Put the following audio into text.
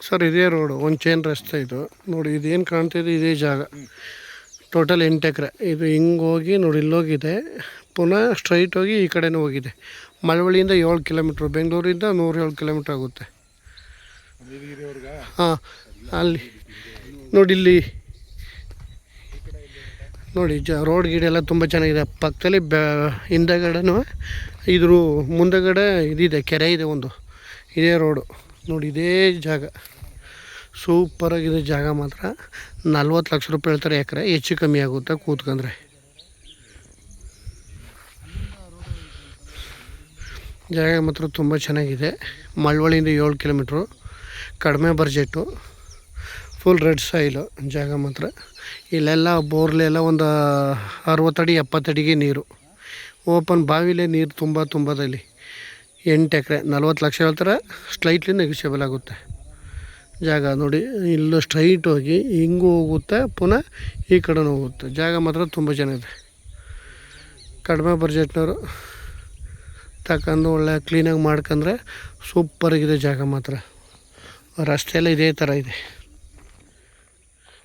Sir ಇದೇ road, ಒಂದು chain ರಸ್ತೆ ಇದು ನೋಡಿ. ಇದೇನು ಕಾಣ್ತಿದೆ ಇದೇ ಜಾಗ. ಟೋಟಲ್ 8 ಎಕರೆ. ಇದು ಹಿಂಗೆ ಹೋಗಿ ನೋಡಿ ಇಲ್ಲೋಗಿದೆ, ಪುನಃ ಸ್ಟ್ರೈಟ್ ಹೋಗಿ ಈ ಕಡೆನೂ ಹೋಗಿದೆ. ಮಳವಳ್ಳಿಯಿಂದ 7 ಕಿಲೋಮೀಟ್ರ್, ಬೆಂಗಳೂರಿಂದ 107 ಕಿಲೋಮೀಟ್ರ್ ಆಗುತ್ತೆ. ಹಾಂ, ಅಲ್ಲಿ ನೋಡಿ, ಇಲ್ಲಿ ನೋಡಿ ರೋಡ್ ಗಿಡ ಎಲ್ಲ ತುಂಬ ಚೆನ್ನಾಗಿದೆ. ಪಕ್ಕದಲ್ಲಿ ಹಿಂದಗಡೆನೂ ಇದ್ರ ಮುಂದಗಡೆ ಇದಿದೆ, ಕೆರೆ ಇದೆ ಒಂದು. ಇದೇ ರೋಡು ನೋಡಿ, ಇದೇ ಜಾಗ. ಸೂಪರಾಗಿದೆ ಜಾಗ ಮಾತ್ರ. 40 ಲಕ್ಷ ರೂಪಾಯಿ ಹೇಳ್ತಾರೆ ಎಕರೆ, ಹೆಚ್ಚು ಕಮ್ಮಿ ಆಗುತ್ತೆ ಕೂತ್ಕೊಂಡ್ರೆ. ಜಾಗ ಮಾತ್ರ ತುಂಬ ಚೆನ್ನಾಗಿದೆ. ಮಳವಳ್ಳಿಯಿಂದ 7 ಕಿಲೋಮೀಟ್ರು, ಕಡಿಮೆ ಬಡ್ಜೆಟ್ಟು, ಫುಲ್ ರೆಡ್ ಸಾಯಿಲು ಜಾಗ ಮಾತ್ರ. ಇಲ್ಲೆಲ್ಲ ಬೋರ್ಲೆಲ್ಲ ಒಂದು 60 ಅಡಿ 70 ಅಡಿಗೆ ನೀರು. ಓಪನ್ ಬಾವಿಲೇ ನೀರು ತುಂಬದಲ್ಲಿ. 8 ಎಕರೆ 40 ಲಕ್ಷ ಹೇಳ್ತಾರೆ, ಸ್ಲೈಟ್ಲಿ ನೆಗೋಷಿಯಬಲ್ ಆಗುತ್ತೆ ಜಾಗ. ನೋಡಿ ಇಲ್ಲೂ ಸ್ಟ್ರೈಟ್ ಹೋಗಿ ಹಿಂಗೂ ಹೋಗುತ್ತೆ, ಪುನಃ ಈ ಕಡೆನೂ ಹೋಗುತ್ತೆ. ಜಾಗ ಮಾತ್ರ ತುಂಬ ಚೆನ್ನಾಗಿದೆ. ಕಡಿಮೆ ಬಡ್ಜೆಟ್ನವರು ತಗೊಂಡು ಒಳ್ಳೆ ಕ್ಲೀನಾಗಿ ಮಾಡ್ಕೊಂಡ್ರೆ ಸೂಪರಾಗಿದೆ ಜಾಗ ಮಾತ್ರ. ರಸ್ತೆ ಎಲ್ಲ ಇದೇ ಥರ ಇದೆ.